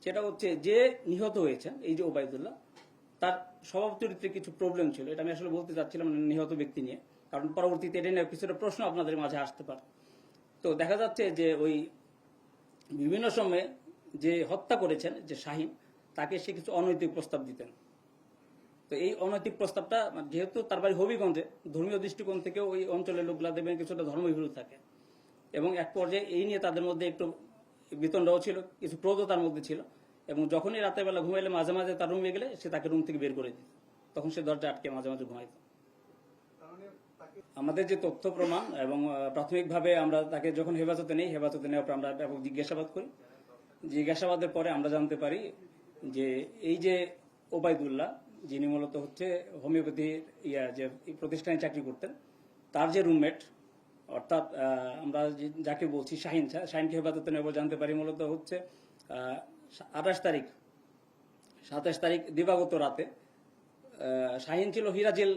সেটা হচ্ছে যে নিহত হয়েছেন এই যে ওবায়দুল্লাহ, তার স্বভাব চরিত্রে কিছু প্রবলেম ছিল। এটা আমি আসলে বলতে চাচ্ছিলাম নিহত ব্যক্তি নিয়ে, কারণ পরবর্তীতে এটা নিয়ে কিছুটা প্রশ্ন আপনাদের মাঝে আসতে পারে। তো দেখা যাচ্ছে যে ওই বিভিন্ন সময়ে যে হত্যা করেছেন যে শাহিন, তাকে সে কিছু অনৈতিক প্রস্তাব দিতেন। তো এই অনৈতিক প্রস্তাবটা যেহেতু তার বাড়ি হবিগঞ্জে, ধর্মীয় দৃষ্টিকোণ থেকেও ওই অঞ্চলের লোকগুলা দেখবেন কিছুটা ধর্মভীরু থাকে, এবং এক পর্যায়ে এই নিয়ে তাদের মধ্যে একটু বিতণ্ডাও ছিল, কিছু ক্রোধও তার মধ্যে ছিল। এবং যখনই রাতের বেলা ঘুমাইলে মাঝে মাঝে তার রুমে গেলে সে তাকে রুম থেকে বের করে দিত, তখন সে দরজা আটকে মাঝে মাঝে ঘুমাইত। আমাদের যে তথ্য প্রমাণ এবং প্রাথমিকভাবে আমরা তাকে যখন হেফাজতে নেই, হেফাজতে নেওয়ার পর আমরা ব্যাপক জিজ্ঞাসাবাদ করি। জিজ্ঞাসাবাদের পরে আমরা জানতে পারি যে এই যে ওবায়দুল্লাহ, যিনি মূলত হচ্ছে হোমিওপ্যাথির যে প্রতিষ্ঠানে চাকরি করতেন, তার যে রুমমেট, অর্থাৎ আমরা যাকে বলছি শাহিনকে হেফাজতে নেব জানতে পারি মূলত হচ্ছে 27 তারিখ দিবাগত রাতে শাহিন ছিল হিরাজিল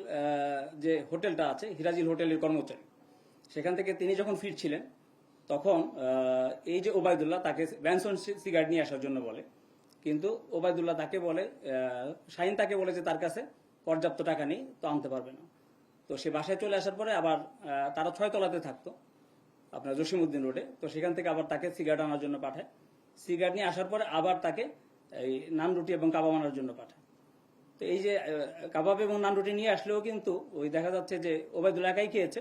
যে হোটেলটা আছে, হিরাজিল হোটেলের কর্মচারী। সেখান থেকে তিনি যখন ফিরছিলেন, তখন এই যে ওবায়দুল্লাহ তাকে ব্যানসন সিগারেট নিয়ে আসার জন্য বলে, কিন্তু ওবায়দুল্লাহ তাকে বলে, শাহিন তাকে বলে যে তার কাছে পর্যাপ্ত টাকা নেই, তো আনতে পারবে না। তো সে বাসায় চলে আসার পরে আবার তারা 6 তলাতে থাকতো আপনার জসিমউদ্দিন রোডে, তো সেখান থেকে আবার তাকে সিগারেট আনার জন্য পাঠায়। সিগারেট নিয়ে আসার পরে আবার তাকে এই নান রুটি এবং কাবাব আনার জন্য পাঠায়। তো এই যে কাবাব এবং নান রুটি নিয়ে আসলেও কিন্তু ওই দেখা যাচ্ছে যে ওবায়দুল্লাহ একাই খেয়েছে,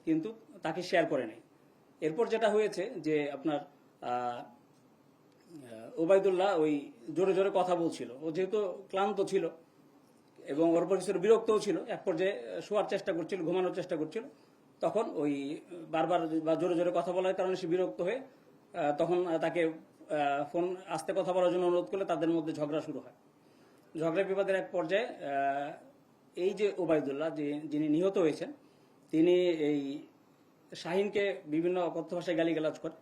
কিন্তু তাকে শেয়ার করে নেই। এরপর যেটা হয়েছে যে আপনার ওবায়দুল্লাহ ওই জোরে জোরে কথা বলছিল, ও যেহেতু ক্লান্ত ছিল এবং ওর উপর কিছু বিরক্তও ছিল, এক পর্যায়ে শোয়ার চেষ্টা করছিল, ঘুমানোর চেষ্টা করছিল। তখন ওই বারবার বা জোরে জোরে কথা বলার কারণে সে বিরক্ত হয়ে তখন তাকে ফোন আস্তে কথা বলার জন্য অনুরোধ করলে তাদের মধ্যে ঝগড়া শুরু হয়। ঝগড়া বিবাদের এক পর্যায়ে এই যে ওবায়দুল্লাহ যিনি নিহত হয়েছেন, তিনি এই শাহিনকে বিভিন্ন কথ্য ভাষায় গালিগালাজ করে,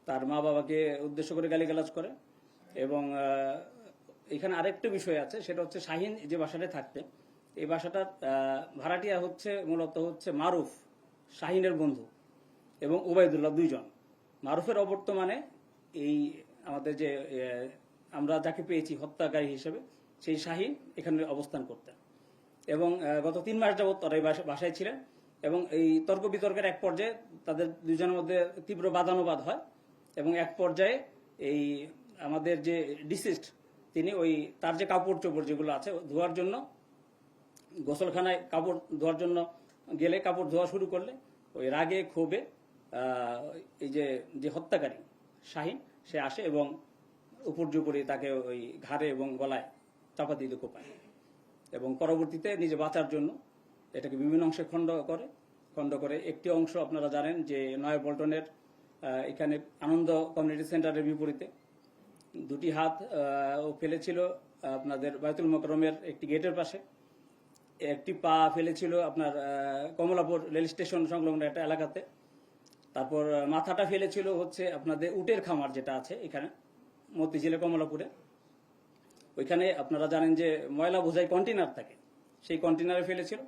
তার মা বাবাকে উদ্দেশ্য করে গালিগালাজ করে। এবং এখানে আরেকটা বিষয় আছে, সেটা হচ্ছে শাহিন যে বাসাটায় থাকতেন, এই বাসাটার ভাড়াটিয়া হচ্ছে মূলত হচ্ছে মারুফ, শাহিনের বন্ধু, এবং ওবায়দুল্লাহ, দুইজন। মারুফের অবর্তমানে এই আমাদের যে আমরা যাকে পেয়েছি হত্যাকারী হিসেবে, সেই শাহিন এখানে অবস্থান করতেন, এবং গত 3 মাস যাবৎ তারা এই বাসায় ছিলেন। এবং এই তর্ক বিতর্কের এক পর্যায়ে তাদের দুজনের মধ্যে তীব্র বাদানুবাদ হয়, এবং এক পর্যায়ে এই আমাদের যে ডিসিস্ট, তিনি ওই তার যে কাপড় চোপড় যেগুলো আছে ধোয়ার জন্য গোসলখানায় কাপড় ধোয়ার জন্য গেলে, কাপড় ধোয়া শুরু করলে ওই রাগে ক্ষোভে এই যে হত্যাকারী শাহিন, সে আসে এবং উপর্যুপরি তাকে ওই ঘাড়ে এবং গলায় চাপা দিয়ে কোপায়, এবং পরবর্তীতে নিজে বাঁচার জন্য এটাকে বিভিন্ন অংশে খণ্ড করে একটি অংশ আপনারা জানেন যে নয়াপল্টনের এখানে আনন্দ কমিউনিটি সেন্টারের বিপরীতে 2টি হাত ও ফেলেছিল আপনাদের বায়তুল মোকাররমের একটি গেটের পাশে, একটি পা ফেলেছিল আপনার কমলাপুর রেল স্টেশন সংলগ্ন একটা এলাকাতে, তারপর মাথাটা ফেলেছিল হচ্ছে আপনাদের উটের খামার যেটা আছে এখানে মতিঝিলে কমলাপুরে, ওইখানে আপনারা জানেন যে ময়লা বোঝাই কন্টেনার থাকে, সেই কন্টেনারে ফেলেছিল।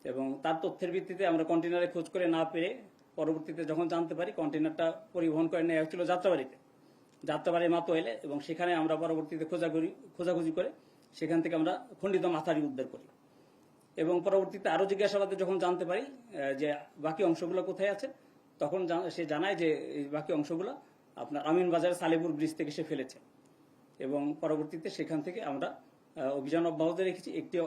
এবং তার তথ্যের ভিত্তিতে আমরা কন্টেনারে খোঁজ করে না পেয়ে পরবর্তীতে যখন জানতে পারি কন্টেনারটা পরিবহন করে নেওয়া হচ্ছিল যাত্রাবাড়ির মাতোয়াইলে, এবং সেখানে আমরা পরবর্তীতে খোঁজাখুঁজি করে সেখান থেকে আমরা খণ্ডিত মাথাটি উদ্ধার করি। এবং পরবর্তীতে আরো জিজ্ঞাসাবাদে যখন জানতে পারি যে বাকি অংশগুলো কোথায় আছে, তখন সে জানায় যে এই বাকি অংশগুলো আপনার আমিন বাজার সালেপুর ব্রিজ থেকে সে ফেলেছে। এবং পরবর্তীতে সেখান থেকে আমরা অভিযান অব্যাহত রেখেছি। একটি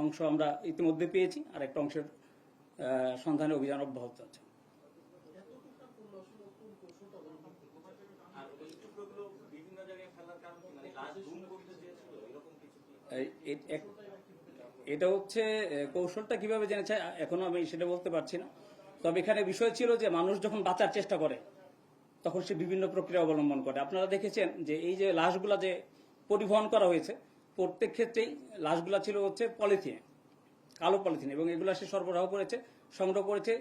অংশ আমরা ইতিমধ্যে পেয়েছি, আর একটা অংশের সন্ধানে অভিযান অব্যাহত আছে। এটা হচ্ছে কৌশলটা কিভাবে জেনেছে এখনো আমি সেটা বলতে পারছি না, তবে এখানে বিষয় ছিল যে মানুষ যখন বাঁচার চেষ্টা করে তখন সে বিভিন্ন প্রক্রিয়া অবলম্বন করে। আপনারা দেখেছেন যে এই যে লাশগুলা যে পরিবহন করা হয়েছে, প্রত্যেক ক্ষেত্রেই লাশগুলা ছিল হচ্ছে পলিথিনে, কালো পলিথিন, এবং এগুলা সে সরবরাহ করেছে, সংগ্রহ করেছে।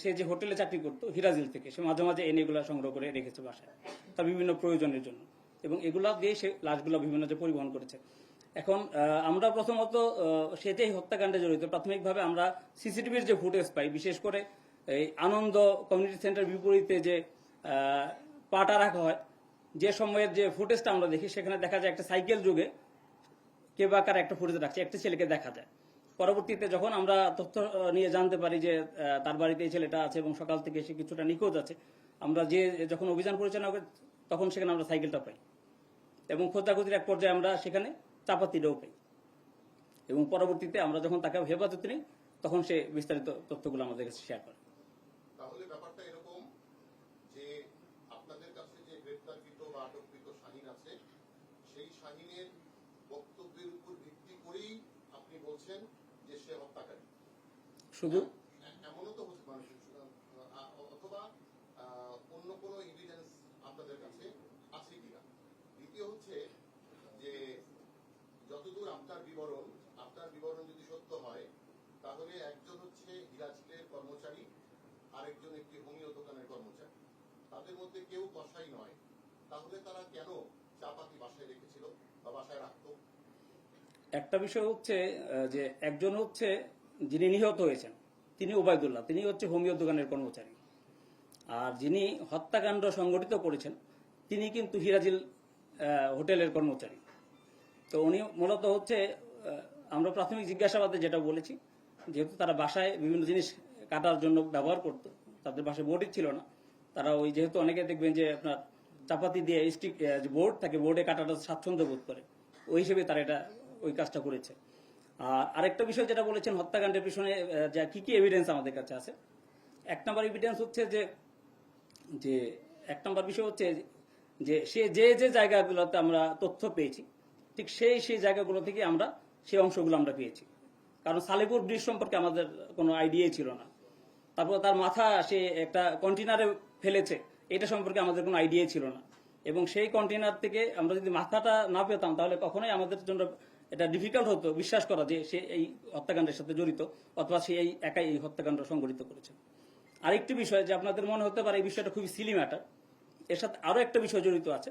সে যে হোটেলে চাকরি করতো হিরাজিল থেকে, সে মাঝে মাঝে এনে এগুলা সংগ্রহ করে রেখেছে বাসায় তার বিভিন্ন প্রয়োজনের জন্য, এবং এগুলা দিয়ে সে লাশগুলা বিভিন্ন যে পরিবহন করেছে। এখন আমরা প্রথমত সে যে হত্যাকাণ্ডে জড়িত, প্রাথমিকভাবে আমরা সিসিটিভির যে ফুটেজ পাই, বিশেষ করে এই আনন্দ কমিউনিটি সেন্টার বিপরীতে যে পাটা রাখা হয়, যে সময়ের যে ফুটেজটা আমরা দেখি সেখানে দেখা যায় একটা সাইকেল যুগে কেবাকার একটা ফুটেজ রাখছে, একটা ছেলেকে দেখা যায়। পরবর্তীতে যখন আমরা তথ্য নিয়ে জানতে পারি যে তার বাড়িতে এই ছেলেটা আছে এবং সকাল থেকে সে কিছুটা নিখোঁজ আছে, আমরা যখন অভিযান পরিচালনা করি তখন সেখানে আমরা সাইকেলটা পাই এবং খোঁজাখুঁজির এক পর্যায়ে আমরা সেখানে চাপাতিটাও পাই এবং পরবর্তীতে আমরা যখন তাকে হেফাজতে নিই তখন সে বিস্তারিত তথ্যগুলো আমাদের কাছে শেয়ার করে। তাহলে ব্যাপারটা এরকম যে আপনাদের কাছে যে গ্রেপ্তারকৃত বা আটককৃত শাহীন আছে, সেই শাহীনের বক্তব্যের উপর ভিত্তি করেই আপনি বলছেন যে সে হত্যাকারী। শুধু এমনও তো হচ্ছে মানুষ, অথবা অন্য কোনো এভিডেন্স আপনাদের কাছে আছে কিনা। দ্বিতীয় হচ্ছে যে যতদূর আপনার বিবরণ যদি সত্য হয়, তাহলে একজন হচ্ছে হিরাচিলের কর্মচারী, আরেকজন একটি হোমিও দোকানের কর্মচারী, তাদের মধ্যে কেউ কসাই নয়। তাহলে তারা কেন চাপাতি বাসায় রেখেছিল বা বাসায় রাখতো? একটা বিষয় হচ্ছে যে একজন হচ্ছে যিনি নিহত হয়েছেন তিনি ওবায়দুল্লাহ, তিনি হচ্ছে হোমিও দোকানের কর্মচারী, আর যিনি হত্যাকাণ্ড সংগঠিত করেছেন তিনি কিন্তু হিরাজিল হোটেলের কর্মচারী। তো উনি মূলত হচ্ছে আমরা প্রাথমিক জিজ্ঞাসাবাদে যেটা বলেছি, যেহেতু তারা বাসায় বিভিন্ন জিনিস কাটার জন্য ব্যবহার করতো, তাদের বাসায় বোর্ডই ছিল না, তারা ওই যেহেতু অনেকে দেখবেন যে আপনার চাপাতি দিয়ে স্টিক যে বোর্ড থাকে, বোর্ডে কাটাটা স্বাচ্ছন্দ্য বোধ করে, ওই হিসেবে তারা ওই কাজটা করেছে। আর আরেকটা বিষয় যেটা বলেছেন হত্যাকাণ্ডের পিছনে যা কি এভিডেন্স আমাদের কাছে আছে, এক নম্বর এভিডেন্স হচ্ছে যে এক নম্বর বিষয় হচ্ছে যে সে যে জায়গাগুলোতে আমরা তথ্য পেয়েছি ঠিক সেই জায়গাগুলো থেকে আমরা সেই অংশগুলো আমরা পেয়েছি। কারণ সালেপুর ব্রিজ সম্পর্কে আমাদের কোনো আইডিয়াই ছিল না। তারপর তার মাথা সে একটা কন্টেনারে ফেলেছে এটা সম্পর্কে আমাদের কোনো আইডিয়াই ছিল না, এবং সেই কন্টেনার থেকে আমরা যদি মাথাটা না পেতাম তাহলে কখনোই আমাদের জন্য এটা ডিফিকাল্ট হতো বিশ্বাস করা যে সে এই হত্যাকাণ্ডের সাথে জড়িত অথবা সে একাই এই হত্যাকাণ্ড সংঘটিত করেছে। আরেকটি বিষয় যে আপনাদের মনে হতে পারে এই বিষয়টা খুবই সিলি ম্যাটার, এর সাথে আরো একটা বিষয় জড়িত আছে।